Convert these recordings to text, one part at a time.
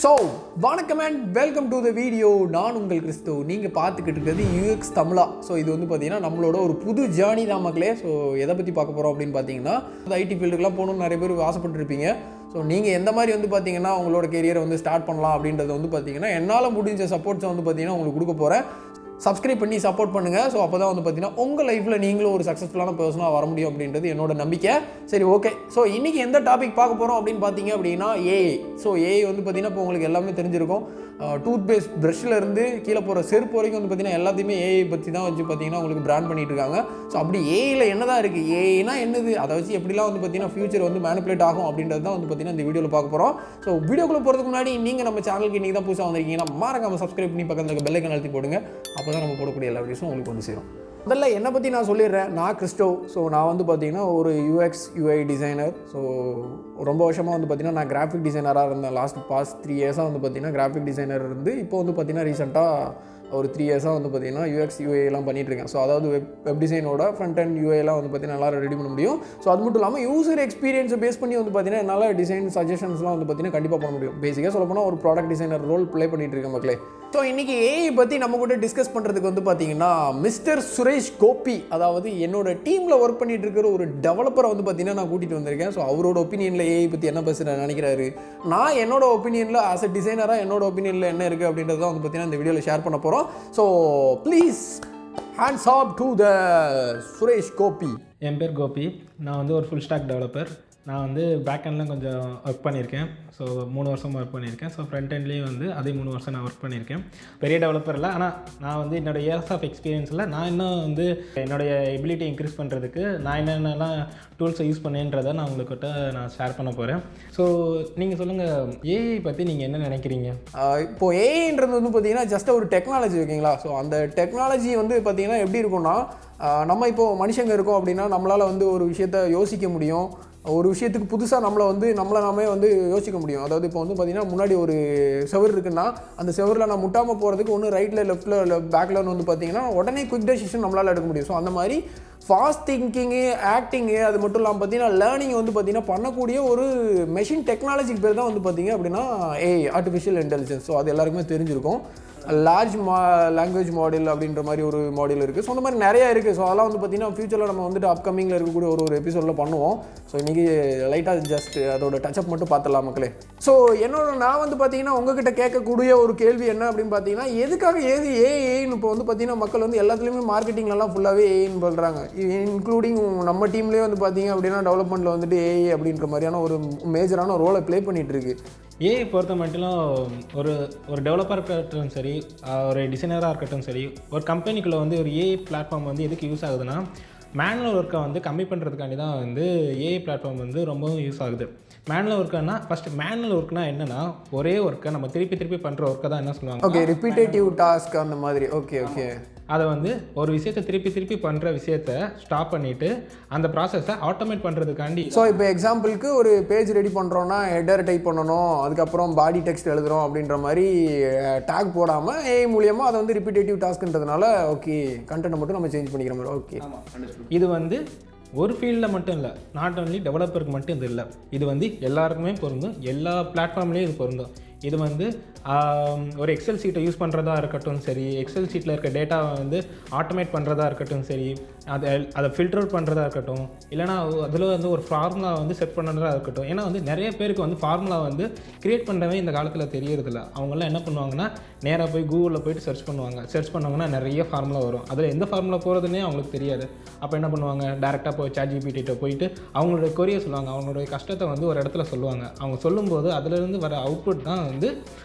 So வணக்கம் and welcome to the video. நான் உங்கள் கிறிஸ்து. நீங்கள் பார்த்துக்கிட்டு இருக்கிறது யூஎக்ஸ் தமிழா. ஸோ இது வந்து பார்த்தீங்கன்னா நம்மளோட ஒரு புது ஜேர்னி தான் மக்களே. ஸோ எதை பற்றி பார்க்க போகிறோம் அப்படின்னு பார்த்தீங்கன்னா, ஐடி ஃபீல்டுக்கெலாம் போகணும்னு நிறைய பேர் ஆசைப்பட்டுருப்பீங்க. ஸோ நீங்கள் எந்த மாதிரி வந்து பார்த்தீங்கன்னா உங்களோட கெரியரை வந்து ஸ்டார்ட் பண்ணலாம் அப்படின்றத வந்து பார்த்தீங்கன்னா என்னால் முடிஞ்ச சப்போர்ட்ஸை வந்து பார்த்தீங்கன்னா உங்களுக்கு கொடுக்க போகிறேன். சப்ஸ்கிரைப் பண்ணி சப்போர்ட் பண்ணுங்கள். ஸோ அப்போ தான் வந்து பார்த்தீங்கன்னா உங்கள் லைஃப்பில் நீங்களும் ஒரு சக்ஸஸ்ஃபுல்லான பர்சனாக வர முடியும் அப்படின்றது என்னோட நம்பிக்கை. சரி, ஓகே. ஸோ இன்றைக்கி எந்த டாபிக் பார்க்க போகிறோம் அப்படின்னு பார்த்தீங்க அப்படின்னா ஏஐ. ஸோ ஏஐ வந்து பார்த்தீங்கன்னா இப்போ உங்களுக்கு எல்லாமே தெரிஞ்சிருக்கும். டூத் பேஸ்ட் ப்ரஷ்ஷில் இருந்து கீழே போகிற செருப்பு வரைக்கும் வந்து பார்த்தீங்கன்னா எல்லாத்தையுமே ஏஐ பற்றி தான் வச்சு பார்த்தீங்கன்னா உங்களுக்கு பிராண்ட் பண்ணிட்டு இருக்காங்க. ஸோ அப்படி ஏஐயில் என்ன தான் இருக்குது, ஏஐனா என்னது, அதை வச்சு எப்படிலாம் வந்து பார்த்தீங்கன்னா ஃபியூச்சர் வந்து மேனிப்புலேட் ஆகும் அப்படின்றது தான் வந்து பார்த்தீங்கன்னா இந்த வீடியோவில் பார்க்க போகிறோம். ஸோ வீடியோக்குள்ளே போகிறதுக்கு முன்னாடி நீங்கள் நம்ம சேனலுக்கு இன்றைக்கி தான் புதுசாக வந்திருக்கீங்கன்னா மறக்காம சப்ஸ்கிரைப் பண்ணி பக்கத்தில் இருக்க பெல் ஐகான் அழுத்தி போடுங்க. அப்போ தான் நம்ம போடக்கூடிய எல்லா வீடியோஸும் உங்களுக்கு வந்து சேரும். முதல்ல என்னை பற்றி நான் சொல்லிடுறேன். நான் கிறிஸ்டோ. ஸோ நான் வந்து பார்த்தீங்கன்னா ஒரு யூஎக்ஸ் யூஐ டிசைனர். ஸோ ரொம்ப வருஷமாக வந்து பார்த்தீங்கன்னா நான் கிராஃபிக் டிசைனராக இருந்தேன். பாஸ்ட் 3 இயர்ஸாக வந்து பார்த்தீங்கன்னா கிராஃபிக் டிசைனர் இருந்து இப்போ வந்து பார்த்தீங்கன்னா ரீசெண்டாக ஒரு 3 இயர்ஸாக வந்து பார்த்தீங்கன்னா யூஎக்ஸ் யூஏலாம் பண்ணிகிட்ருக்கேன். ஸோ அதாவது வெப் டிசைனோட ஃப்ரண்ட் அண்ட் யூஏலாம் வந்து பார்த்தீங்கன்னா நல்லா ரெடி பண்ண முடியும். ஸோ அது மட்டும் இல்லாமல் யூசர் எக்ஸ்பீரியன்ஸை பேஸ் பண்ணி வந்து பார்த்தீங்கன்னா என்னால் டிசைன் சஜஷன்ஸ்லாம் வந்து பார்த்தீங்கன்னா கண்டிப்பாக பண்ண முடியும். பேசிக்காக சொல்ல போனால் ஒரு ப்ராடக்ட் டிசைனர் ரோல் ப்ளே பண்ணிகிட்டு இருக்கேன் மக்களே. ஸோ இன்றைக்கி ஏஐ பற்றி நம்ம கூட டிஸ்கஸ் பண்ணுறதுக்கு வந்து பார்த்தீங்கன்னா மிஸ்டர் சுரேஷ் கோபி, அதாவது என்னோட டீமில் ஒர்க் பண்ணிகிட்டு இருக்கிற ஒரு டெவலப்பரை வந்து பார்த்தீங்கன்னா நான் கூட்டிகிட்டு வந்திருக்கேன். ஸோ அவரோட ஒப்பீனியனில் ஏஐ பற்றி என்ன பேசுகிறேன் நினைக்கிறாரு, நான் என்னோட ஒப்பீனியனில் ஆஸ் அ டிசைனராக என்னோட ஒப்பீனியனில் என்ன இருக்குது அப்படின்றத வந்து பார்த்தீங்கன்னா இந்த வீடியோவில் ஷேர் பண்ண போகிறோம். So please hands off to the Suresh Gopi. என் பேர் கோபி. நான் வந்து ஒரு ஃபுல் ஸ்டாக் டெவலப்பர். நான் வந்து பேக் எண்ட்லாம் கொஞ்சம் ஒர்க் பண்ணியிருக்கேன். ஸோ 3 வருஷமாக ஒர்க் பண்ணியிருக்கேன். ஸோ ஃப்ரண்ட் எண்ட்லேயும் வந்து அதே 3 வருஷம் நான் ஒர்க் பண்ணியிருக்கேன். பெரிய டெவலப்பர் இல்லை, ஆனால் நான் வந்து என்னோடய இயர்ஸ் ஆஃப் எக்ஸ்பீரியன்ஸில் நான் இன்னும் வந்து என்னுடைய எபிலிட்டி இன்க்ரீஸ் பண்ணுறதுக்கு நான் என்னென்னலாம் டூல்ஸை யூஸ் பண்ணேன்றதை நான் உங்கள்கிட்ட நான் ஷேர் பண்ண போகிறேன். ஸோ நீங்கள் சொல்லுங்கள், ஏஐ பற்றி நீங்கள் என்ன நினைக்கிறீங்க? இப்போது ஏஐன்றது வந்து பார்த்தீங்கன்னா ஜஸ்ட் ஒரு டெக்னாலஜி, ஓகேங்களா? ஸோ அந்த டெக்னாலஜி வந்து பார்த்தீங்கன்னா எப்படி இருக்கும்னா, நம்ம இப்போது மனுஷங்க இருக்கோம் அப்படின்னா நம்மளால் வந்து ஒரு விஷயத்தை யோசிக்க முடியும். ஒரு விஷயத்துக்கு புதுசாக நம்மளை நாமே வந்து யோசிக்க முடியும். அதாவது இப்போ வந்து பார்த்திங்கன்னா முன்னாடி ஒரு செவர் இருக்குன்னா அந்த செவரில் நான் முட்டாமல் போகிறதுக்கு ஒன்று ரைட்டில் லெஃப்ட்டில் பேக்கில் வந்து பார்த்திங்கன்னா உடனே குயிக் டெசிஷன் நம்மளால் எடுக்க முடியும். ஸோ அந்த மாதிரி ஃபாஸ்ட் திங்கிங்கு, ஆக்டிங்கு, அது மட்டும் இல்லாமல் பார்த்தீங்கன்னா லேர்னிங் வந்து பார்த்திங்கன்னா பண்ணக்கூடிய ஒரு மெஷின் டெக்னாலஜிக்கு பேர் தான் வந்து பார்த்திங்க அப்படின்னா ஏஐ, ஆர்டிஃபிஷியல் இன்டெலிஜென்ஸ். ஸோ அது எல்லாருக்குமே தெரிஞ்சிருக்கும். லார்ஜ் லாங்குவேஜ் மாடல் அப்படின்ற மாதிரி ஒரு மாடல் இருக்குது. ஸோ அந்த மாதிரி நிறையா இருக்குது. ஸோ அதெல்லாம் வந்து பார்த்திங்கன்னா ஃபியூச்சரில் நம்ம வந்துட்டு அப்கமிங்கில் இருக்கக்கூடிய ஒரு எபிசோடில் பண்ணுவோம். ஸோ இன்றைக்கி லைட்டாக ஜஸ்ட் அதோட டச்சப் மட்டும் பார்த்துடலாம் மக்களே. ஸோ நான் வந்து பார்த்திங்கன்னா உங்ககிட்ட கேட்கக்கூடிய ஒரு கேள்வி என்ன அப்படின்னு பார்த்தீங்கன்னா, எதுக்காக ஏஐன்னு இப்போ வந்து பார்த்திங்கன்னா மக்கள் வந்து எல்லாத்துலேயுமே மார்க்கெட்டிங்லலாம் ஃபுல்லாகவே ஏஐன்னு சொல்கிறாங்க. இன்க்ளூடிங் நம்ம டீம்லேயே வந்து பார்த்திங்க அப்படின்னா டெவலப்மெண்ட்டில் வந்துட்டு ஏஐ அப்படின்ற மாதிரியான ஒரு மேஜரான ரோலை ப்ளே பண்ணிகிட்டு இருக்குது. ஏஐ பொறுத்த மட்டும் ஒரு டெவலப்பராக இருக்கட்டும் சரி, ஒரு டிசைனராக இருக்கட்டும் சரி, ஒரு கம்பெனிக்குள்ளே வந்து ஒரு ஏஐ பிளாட்ஃபார்ம் வந்து எதுக்கு யூஸ் ஆகுதுன்னா, மேனுவல் ஒர்க்கை வந்து கம்மி பண்ணுறதுக்காண்டி தான் வந்து ஏஐ பிளாட்ஃபார்ம் வந்து ரொம்பவும் யூஸ் ஆகுது. மேனுவல் ஒர்க்குன்னா ஃபஸ்ட்டு மேனுவல் ஒர்க்னா என்னென்னா, ஒரே ஒர்க்கை நம்ம திருப்பி பண்ணுற ஒர்க்கை தான் என்ன சொல்லுவாங்க, ஓகே, ரிப்பீட்டேட்டிவ் டாஸ்க் அந்த மாதிரி. ஓகே அதை வந்து ஒரு விஷயத்தை திருப்பி பண்ணுற விஷயத்த ஸ்டாப் பண்ணிவிட்டு அந்த ப்ராசஸை ஆட்டோமேட் பண்ணுறதுக்காண்டி. ஸோ இப்போ எக்ஸாம்பிளுக்கு ஒரு பேஜ் ரெடி பண்ணுறோன்னா ஹெடர் டைப் பண்ணணும், அதுக்கப்புறம் பாடி டெக்ஸ்ட் எழுதுகிறோம் அப்படின்ற மாதிரி டேக் போடாமல் ஏஐ மூலியமாக அதை வந்து ரிப்பீட்டேட்டிவ் டாஸ்க்குன்றதுனால ஓகே கண்டென்ட்டை மட்டும் நம்ம சேஞ்ச் பண்ணிக்கிற மாதிரி. ஓகே, இது வந்து ஒரு ஃபீல்டில் மட்டும் இல்லை, நாட் ஒன்லி டெவலப்பருக்கு மட்டும் இது இல்லை, இது வந்து எல்லாருக்குமே பொருந்தும், எல்லா பிளாட்ஃபார்ம்லேயும் இது பொருந்தும். இது வந்து ஒரு எக்ஸல் சீட்டை யூஸ் பண்ணுறதா இருக்கட்டும் சரி, எக்ஸல் சீட்டில் இருக்க டேட்டாவை வந்து ஆட்டோமேட் பண்ணுறதா இருக்கட்டும் சரி, அதை ஃபில்டர் பண்ணுறதா இருக்கட்டும், இல்லைனா அதில் வந்து ஒரு ஃபார்முலா வந்து செட் பண்ணுறதா இருக்கட்டும். ஏன்னா வந்து நிறைய பேருக்கு வந்து ஃபார்முலா வந்து க்ரியேட் பண்ணுறவே இந்த காலத்தில் தெரியறதில்ல. அவங்களாம் என்ன பண்ணுவாங்கன்னா, நேராக போய் கூகுளில் போய்ட்டு சர்ச் பண்ணுவாங்கன்னா நிறைய ஃபார்முலா வரும். அதில் எந்த ஃபார்முலா போகிறதுனே அவங்களுக்கு தெரியாது. அப்போ என்ன பண்ணுவாங்க, டேரெக்டாக போய் ChatGPT போயிட்டு அவங்களோட கொரியை சொல்லுவாங்க, அவங்களுடைய கஷ்டத்தை வந்து ஒரு இடத்துல சொல்லுவாங்க. அவங்க சொல்லும்போது அதிலிருந்து வர அவுட்புட் தான் வந்து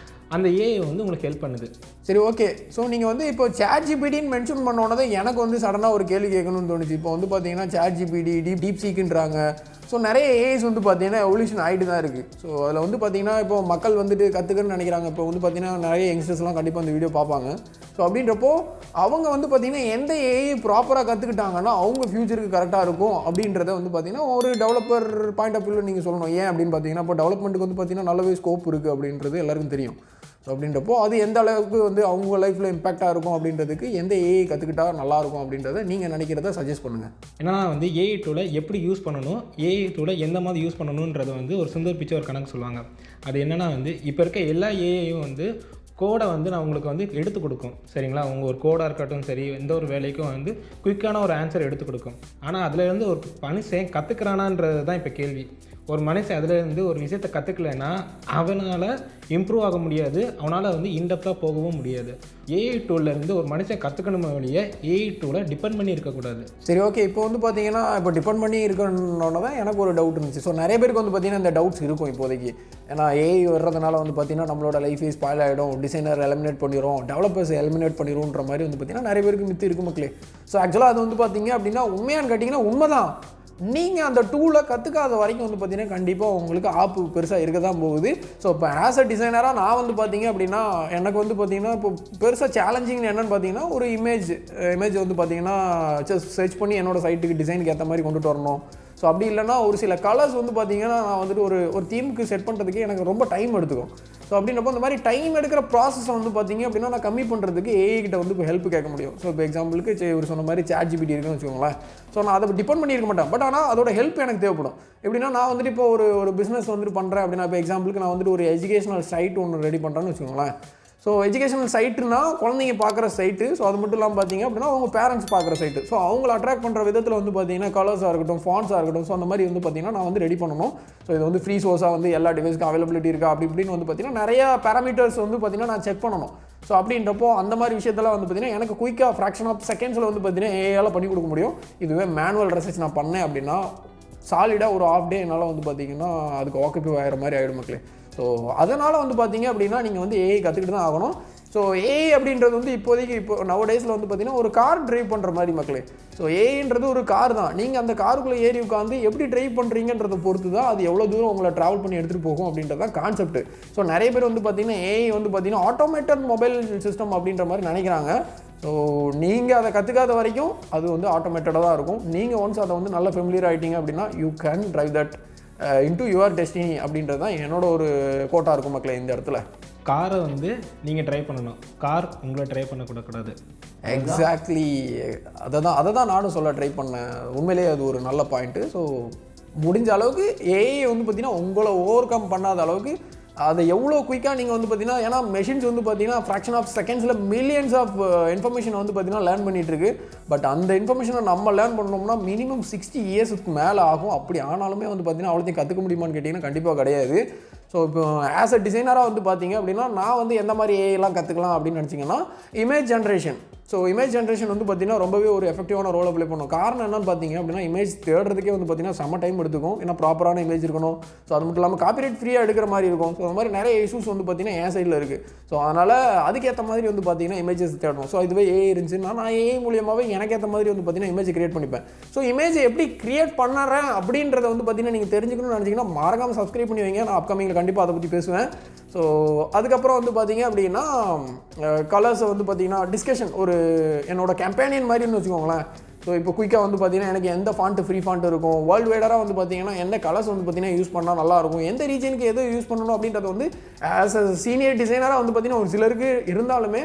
அந்த ஏஐ வந்து உங்களுக்கு ஹெல்ப் பண்ணுது. சரி, ஓகே. ஸோ நீங்கள் வந்து இப்போ ChatGPTன்னு மென்ஷன் பண்ணோன்னே எனக்கு வந்து சடனாக ஒரு கேள்வி கேட்கணும்னு தோணுச்சு. இப்போ வந்து பார்த்தீங்கன்னா ChatGPT, டீப் சீக்குன்றாங்க. ஸோ நிறைய ஏஐஸ் வந்து பார்த்தீங்கன்னா எவல்யூஷன் ஆகிட்டு தான் இருக்குது. ஸோ அதில் வந்து பார்த்தீங்கன்னா இப்போ மக்கள் வந்துட்டு கற்றுக்கன்னு நினைக்கிறாங்க. இப்போ வந்து பார்த்தீங்கன்னா நிறைய யங்ஸ்டர்ஸ்லாம் கண்டிப்பாக அந்த வீடியோ பார்ப்பாங்க. ஸோ அப்படின்றப்போ அவங்க வந்து பார்த்திங்கன்னா எந்த ஏஐ ப்ராப்பராக கற்றுக்கிட்டாங்கன்னா அவங்க ஃப்யூச்சருக்கு கரெக்டாக இருக்கும் அப்படின்றத வந்து பார்த்திங்கன்னா ஒரு டெவலப்பர் பாயிண்ட் ஆஃப் வியூவில் நீங்கள் சொல்லணும். ஏன் அப்படின்னு பார்த்தீங்கன்னா, இப்போ டெவலப்மெண்ட்டுக்கு வந்து பார்த்திங்கன்னா நல்லாவே ஸ்கோப் இருக்குது அப்படின்றது எல்லாருக்கும் தெரியும். ஸோ அப்படின்றப்போ அது எந்த அளவுக்கு வந்து அவங்க லைஃப்பில் இம்பேக்டாக இருக்கும் அப்படின்றதுக்கு எந்த ஏஐ கற்றுக்கிட்டா நல்லாயிருக்கும் அப்படின்றத நீங்கள் நினைக்கிறத சஜஸ்ட் பண்ணுங்கள். ஏன்னா வந்து ஏஐ டூலை எப்படி யூஸ் பண்ணணும், ஏஐ டூலை எந்த மாதிரி யூஸ் பண்ணணுன்றதை வந்து ஒரு சிம்பிள் பிக்சர் ஒரு கணக்கு சொல்லுவாங்க. அது என்னென்னா வந்து இப்போ இருக்க எல்லா ஏஐயும் வந்து கோடை வந்து நான் உங்களுக்கு வந்து எடுத்து கொடுக்கும். சரிங்களா, உங்கள் ஒரு கோடாக இருக்கட்டும் சரி, எந்த ஒரு வேலைக்கும் வந்து குயிக்கான ஒரு ஆன்சர் எடுத்து கொடுக்கும். ஆனால் அதிலேருந்து ஒரு மனுஷன் கற்றுக்கிறானான்றது தான் இப்போ கேள்வி. ஒரு மனுஷன் அதிலேருந்து ஒரு விஷயத்தை கற்றுக்கலைன்னா அவனால் இம்ப்ரூவ் ஆக முடியாது, அவனால் வந்து இன்டெப்த்தாக போகவும் முடியாது. ஏஐ டூல்லேருந்து ஒரு மனுஷன் கற்றுக்கணுமே வழியே ஏஐ டூலை டிபெண்ட் பண்ணி இருக்கக்கூடாது. சரி, ஓகே. இப்போ வந்து பார்த்தீங்கன்னா இப்போ டிபெண்ட் பண்ணி இருக்கணுன்னு தான் எனக்கு ஒரு டவுட் இருந்துச்சு. ஸோ நிறைய பேருக்கு வந்து பார்த்தீங்கன்னா இந்த டவுட்ஸ் இருக்கும் இப்போதைக்கு. ஏன்னா ஏஐ வர்றதுனால வந்து பார்த்தீங்கன்னா நம்மளோட லைஃபே ஸ்பாயில் ஆகிடும், டிசைனர் எலிமினேட் பண்ணிடும், டெவலப்பர்ஸ் எலிமினேட் பண்ணிடும்ன்ற மாதிரி வந்து பார்த்தீங்கன்னா நிறைய பேருக்கு மித்து இருக்குது மக்களே. ஸோ ஆக்சுவலாக அது வந்து பார்த்தீங்க அப்படின்னா உண்மையானு கேட்டிங்கன்னா உண்மைதான். நீங்கள் அந்த டூலை கற்றுக்காத வரைக்கும் வந்து பார்த்தீங்கன்னா கண்டிப்பாக உங்களுக்கு ஆப்பு பெருசாக இருக்க தான் போகுது. ஸோ இப்போ ஆஸ் அ டிசைனராக நான் வந்து பார்த்தீங்க அப்படின்னா எனக்கு வந்து பார்த்தீங்கன்னா இப்போ பெருசாக சேலஞ்சிங் என்னென்னு பார்த்தீங்கன்னா ஒரு இமேஜ் வந்து பார்த்தீங்கன்னா சர்ச் பண்ணி என்னோடய சைட்டுக்கு டிசைனுக்கு ஏற்ற மாதிரி கொண்டுட்டு வரணும். ஸோ அப்படி இல்லைனா ஒரு சில கலர்ஸ் வந்து பார்த்தீங்கன்னா நான் வந்துட்டு ஒரு தீமுக்கு செட் பண்ணுறதுக்கு எனக்கு ரொம்ப டைம் எடுத்துக்கும். ஸோ அப்படின்றப்போ இந்த மாதிரி டைம் எடுக்கிற ப்ராசஸை வந்து பார்த்தீங்க அப்படின்னா நான் கம்மி பண்ணுறதுக்கு ஏஐ கிட்ட வந்து இப்போ ஹெல்ப் கேட்க முடியும். ஸோ இப்போ எக்ஸாம்பிளுக்கு இவர் சொன்ன மாதிரி ChatGPT இருக்குன்னு வச்சுக்கோங்களேன். ஸோ நான் அதை டிபெண்ட் பண்ணியிருக்க மாட்டேன். பட் ஆனால் அதோட ஹெல்ப் எனக்கு தேவைப்படும். எப்படின்னா நான் வந்துட்டு இப்போ ஒரு பிஸ்னஸ் வந்துட்டு பண்ணுறேன் அப்படின்னா இப்போ எக்ஸாம்பிளுக்கு நான் வந்துட்டு ஒரு எஜுகேஷனல் சைட் ஒன்று ரெடி பண்ணுறேன்னு வச்சுக்கோங்களேன். ஸோ எஜுகேஷனல் சைட்டுனா குழந்தைங்க பார்க்குற சைட்டு. ஸோ அது மட்டும் இல்லாமல் பார்த்தீங்க அப்படின்னா அவங்க பேரண்ட்ஸ் பார்க்குற சைட்டு. ஸோ அவங்கள அட்ராக்ட் பண்ணுற விதத்தில் வந்து பார்த்தீங்கன்னா கலர்ஸாக இருக்கட்டும், ஃபாண்ட்ஸாக இருக்கட்டும், ஸோ அந்த மாதிரி வந்து பார்த்தீங்கன்னா நான் வந்து ரெடி பண்ணணும். ஸோ இது வந்து ஃப்ரீ சோர்ஸாக வந்து எல்லா டிவைஸ்க்கும் அவைலபிலிட்டி இருக்கா அப்படி இப்படின்னு வந்து பார்த்தீங்கன்னா நிறையா பேராமீட்டர்ஸ் வந்து பார்த்தீங்கன்னா நான் செக் பண்ணணும். ஸோ அப்படின்றப்போ அந்த மாதிரி விஷயத்தெல்லாம் வந்து பார்த்தீங்கன்னா எனக்கு குயிக்காக ஃப்ராக்ஷன் ஆஃப் செகண்ட்ஸில் வந்து பார்த்தீங்கன்னா ஏஐயால் பண்ணி கொடுக்க முடியும். இதுவே மேனுவல் ரிசர்ச் நான் பண்ணேன் அப்படின்னா சாலிடாக ஒரு ஆஃப் டே என்னால் வந்து பார்த்தீங்கன்னா அதுக்கு ஆக்குபை ஆகிற மாதிரி ஆகிடும் மக்களே. ஸோ அதனால் வந்து பார்த்தீங்க அப்படின்னா நீங்கள் வந்து ஏஐ கற்றுக்கிட்டு தான் ஆகணும். ஸோ ஏஐ அப்படின்றது வந்து இப்போதைக்கு நவடேஸில் வந்து பார்த்தீங்கன்னா ஒரு கார் டிரைவ் பண்ணுற மாதிரி மக்களே. ஸோ ஏஐன்றது ஒரு கார் தான். நீங்கள் அந்த காருக்குள்ளே ஏறி உட்காந்து எப்படி டிரைவ் பண்ணுறீங்கன்றதை பொறுத்து தான் அது எவ்வளோ தூரம் உங்களை ட்ராவல் பண்ணி எடுத்துகிட்டு போகும் அப்படின்றது தான் கான்செப்ட். ஸோ நிறைய பேர் வந்து பார்த்தீங்கன்னா ஏஐ வந்து பார்த்தீங்கன்னா ஆட்டோமேட்டட் மொபைல் சிஸ்டம் அப்படின்ற மாதிரி நினைக்கிறாங்க. ஸோ நீங்கள் அதை கற்றுக்காத வரைக்கும் அது வந்து ஆட்டோமேட்டடாக தான் இருக்கும். நீங்கள் ஒன்ஸ் அதை வந்து நல்லா ஃபெமிலியர் ஆகிட்டீங்க அப்படின்னா you can drive that into your destiny அப்படின்றது தான் என்னோட ஒரு கோட்டா இருக்கும் மக்களே. இந்த இடத்துல காரை வந்து நீங்கள் ட்ரை பண்ணணும், கார் உங்களை ட்ரை பண்ணக்கூடாது. எக்ஸாக்ட்லி அதை தான் நானும் சொல்ல ட்ரை பண்ணேன். உண்மையிலேயே அது ஒரு நல்ல பாயிண்ட்டு. ஸோ முடிஞ்ச அளவுக்கு ஏஐ வந்து பார்த்தீங்கன்னா உங்களை ஓவர் கம் பண்ணாத அளவுக்கு அதை எவ்வளோ குயிக்காக நீங்கள் வந்து பார்த்தீங்கன்னா, ஏன்னா மெஷின்ஸ் வந்து பார்த்தீங்கன்னா ஃப்ராக்ஷன் ஆஃப் செகண்ட்ஸில் மில்லியன்ஸ் ஆஃப் இன்ஃபர்மேஷன் வந்து பார்த்தீங்கன்னா லேர்ன் பண்ணிகிட்டு இருக்கு. பட் அந்த இன்ஃபர்மேஷனை நம்ம லேர்ன் பண்ணோம்னா மினிமம் 60 இயர்ஸுக்கு மேலே ஆகும். அப்படி ஆனாலுமே வந்து பார்த்தீங்கன்னா அவ்வளோத்தையும் கற்றுக்க முடியுமான்னு கேட்டிங்கன்னா கண்டிப்பாக கிடையாது. ஸோ இப்போ ஆஸ் அ டிசைனராக வந்து பார்த்தீங்க அப்படின்னா நான் வந்து எந்த மாதிரி ஏஐலாம் கற்றுக்கலாம் அப்படின்னு நினச்சிங்கன்னா image generation. So image generation வந்து பார்த்தீங்கன்னா ரொம்பவே ஒரு எஃபெக்டிவான ரோலை ப்ளே பண்ணும். காரணம் என்னன்னு பார்த்தீங்க அப்படின்னா இமேஜ் தேடுறதுக்கே வந்து பார்த்தீங்கன்னா செம்ம டைம் எடுத்துக்கும். ஏன்னா ப்ராப்பரான இமேஜ் இருக்கணும். ஸோ அது மட்டும் இல்லாமல் காப்பிரைட் ஃப்ரீயாக எடுக்கிற மாதிரி இருக்கும். ஸோ அந்த மாதிரி நிறைய இஷ்யூஸ் வந்து பார்த்தீங்கன்னா என் சைடில் இருக்குது. ஸோ அதனால் அதுக்கேற்ற மாதிரி வந்து பார்த்தீங்கன்னா இமேஜஸ் தேடணும். ஸோ இதுவே ஏஐ இருந்துச்சுன்னா நான் ஏஐ மூலியமாகவே எனக்கு ஏற்ற மாதிரி வந்து பார்த்தீங்கன்னா இமேஜ் கிரியேட் பண்ணிப்பேன். ஸோ இமேஜ் எப்படி கிரியேட் பண்ணுறேன் அப்படின்றத வந்து பார்த்தீங்கன்னா நீங்கள் தெரிஞ்சுக்கணும்னு நினச்சிங்கன்னா மறக்காமல் சப்ஸ்கிரைப் பண்ணி வைங்க. நான் அப்கமிங்கில் கண்டிப்பாக அதை பற்றி பேசுவேன். ஸோ அதுக்கப்புறம் வந்து பார்த்தீங்க அப்படின்னா கலர்ஸை வந்து பார்த்தீங்கன்னா டிஸ்கஷன் ஒரு என்னோட கேம்பெயின் மாதிரின்னு வச்சுக்கோங்களேன். ஸோ இப்போ குயிக்காக வந்து பார்த்தீங்கன்னா எனக்கு எந்த ஃபாண்ட்டு ஃப்ரீ ஃபாண்ட் இருக்கும், வேர்ல்டு வைடராக வந்து பார்த்தீங்கன்னா எந்த கலர்ஸ் வந்து பார்த்தீங்கன்னா யூஸ் பண்ணால் நல்லாயிருக்கும், எந்த ரீஜனுக்கு எது யூஸ் பண்ணணும் அப்படின்றது வந்து ஆஸ் அ சீனியர் டிசைனராக வந்து பார்த்தீங்கன்னா ஒரு சிலருக்கு இருந்தாலுமே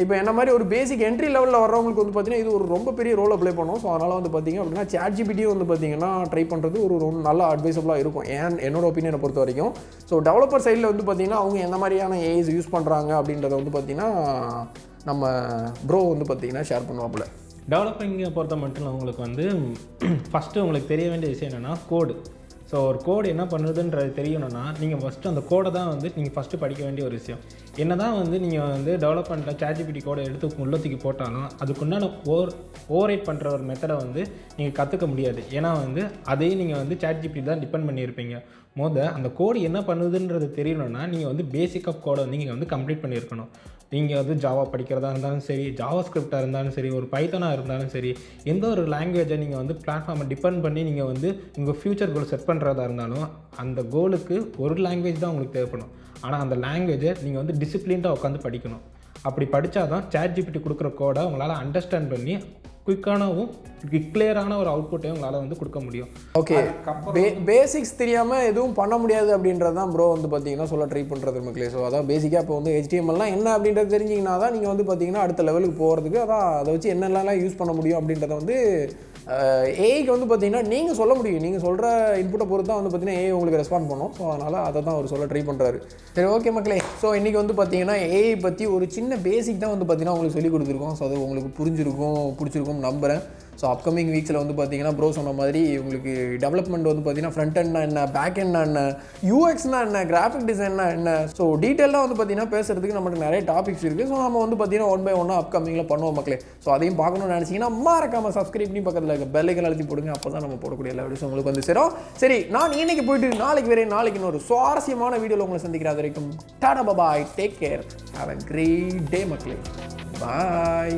இப்போ என்ன மாதிரி ஒரு பேசிக் என்ட்ரி லெவலில் வர்றவங்களுக்கு வந்து பார்த்தீங்கன்னா இது ஒரு ரொம்ப பெரிய ரோலை ப்ளே பண்ணும். ஸோ அதனால் வந்து பார்த்தீங்க அப்படின்னா ChatGPT வந்து பார்த்தீங்கன்னா ட்ரை பண்ணுறது ஒரு ரொம்ப நல்ல அட்வைசபிளாக இருக்கும் என்னோட ஒப்பீனியனை பொறுத்த வரைக்கும். ஸோ டெவலப்பர் சைடில் வந்து பார்த்தீங்கன்னா அவங்க எந்த மாதிரியான ஏஐஸ் யூஸ் பண்ணுறாங்க அப்படின்றத வந்து பார்த்தீங்கன்னா நம்ம ப்ரோ வந்து பார்த்தீங்கன்னா ஷேர் பண்ணுவாப்புல. டெவலப்பிங்கை பொறுத்த மட்டும் இல்லை, உங்களுக்கு வந்து ஃபஸ்ட்டு உங்களுக்கு தெரிய வேண்டிய விஷயம் என்னென்னா கோடு. ஸோ ஒரு கோடு என்ன பண்ணுறதுன்றது தெரியணும்னா நீங்கள் ஃபஸ்ட்டு அந்த கோடை தான் வந்து நீங்கள் ஃபஸ்ட்டு படிக்க வேண்டிய ஒரு விஷயம். என்ன தான் வந்து நீங்கள் வந்து டெவலப்மெண்ட்டில் ChatGPT கோடை எடுத்து உள்ளத்துக்கு போட்டாலும் அதுக்குண்டான ஓவரைட் பண்ணுற ஒரு மெத்தடை வந்து நீங்கள் கற்றுக்க முடியாது. ஏன்னா வந்து அதையும் நீங்கள் வந்து ChatGPT தான் டிபெண்ட் பண்ணியிருப்பீங்க. அந்த கோடு என்ன பண்ணுதுன்றது தெரியணும்னா நீங்கள் வந்து பேசிக் ஆஃப் கோடை வந்து நீங்கள் வந்து கம்ப்ளீட் பண்ணியிருக்கணும். நீங்கள் வந்து ஜாவா படிக்கிறதா இருந்தாலும் சரி, ஜாவாஸ்கிரிப்டாக இருந்தாலும் சரி, ஒரு பைத்தனாக இருந்தாலும் சரி, எந்த ஒரு லாங்குவேஜை நீங்கள் வந்து பிளாட்ஃபார்மை டிபெண்ட் பண்ணி நீங்கள் வந்து உங்கள் ஃப்யூச்சர் கோல் செட் பண்ணுறதா இருந்தாலும் அந்த கோலுக்கு ஒரு லாங்குவேஜ் தான் உங்களுக்கு தேவைப்படும். ஆனால் அந்த லாங்குவேஜை நீங்கள் வந்து டிசிப்ளின்டாக உட்காந்து படிக்கணும். அப்படி படித்தா தான் ChatGPT கொடுக்குற கோடை உங்களால் அண்டர்ஸ்டாண்ட் பண்ணி குயிக்கானவும் கிளியரான ஒரு அவுட்புட்டையும் உங்களால் வந்து கொடுக்க முடியும். ஓகே, பேசிக்ஸ் தெரியாமல் எதுவும் பண்ண முடியாது அப்படின்றது தான் ப்ரோ வந்து பார்த்தீங்கன்னா சொல்ல ட்ரை பண்ணுறது மக்களே. ஸோ அதான் பேசிக்காக இப்போ வந்து HTMLலாம் என்ன அப்படின்றது தெரிஞ்சிங்கன்னா தான் நீங்கள் வந்து பார்த்தீங்கன்னா அடுத்த லெவலுக்கு போகிறதுக்கு அதான் அதை வச்சு என்னென்னலாம் யூஸ் பண்ண முடியும் அப்படின்றத வந்து ஏஐக்கு வந்து பார்த்தீங்கன்னா நீங்கள் சொல்ல முடியும், நீங்கள் சொல்கிற இன்புட்டை பொறுத்து தான் வந்து பார்த்தீங்கன்னா ஏஐ உங்களுக்கு ரெஸ்பாண்ட் பண்ணும். ஸோ அதனால் அதை தான் அவர் சொல்ல ட்ரை பண்ணுறாரு. சரி ஓகே மக்களே, ஸோ இன்றைக்கி வந்து பார்த்தீங்கன்னா ஏஐ பற்றி ஒரு சின்ன பேசிக் தான் வந்து பார்த்தீங்கன்னா உங்களுக்கு சொல்லிக் கொடுத்துருக்கோம். ஸோ அது உங்களுக்கு புரிஞ்சிருக்கும், பிடிச்சிருக்கும் நம்புகிறேன். ஸோ அப்கமிங் வீக்ஸில் வந்து பார்த்தீங்கன்னா ப்ரோ சொன்ன மாதிரி உங்களுக்கு டெவலப்மெண்ட் வந்து பார்த்தீங்கன்னா ஃப்ரண்ட் எண்ட்னா என்ன, பேக் எண்ட்னா என்ன, யூஎக்ஸ்னா என்ன, கிராஃபிக் டிசைன்னா என்ன, ஸோ டீட்டெயிலாக வந்து பார்த்தீங்கன்னா பேசுகிறதுக்கு நமக்கு நிறைய டாபிக்ஸ் இருக்குது. ஸோ நம்ம வந்து பார்த்தீங்கன்னா 1 by 1 அப்கமிங்கில் பண்ணுவோம் மக்களே. ஸோ அதையும் பார்க்கணும்னு நினச்சிங்கன்னா மறக்காமல் சப்ஸ்கிரைப் பண்ணி பக்கத்தில் இருக்க பெல் ஐக்கான் அழுத்தி போடுங்க. அப்போ தான் நம்ம போடக்கூடிய எல்லா வீடியோஸும் உங்களுக்கு வந்து சேரும். சரி, நான் இன்னைக்கு போயிட்டு நாளைக்கு வரேன். நாளைக்கு இன்னொரு சுவாரஸ்யமான வீடியோவில் உங்களை சந்திக்கிறேன். அது வரைக்கும் tata bye, take care, have a great day மக்களே, பாய்.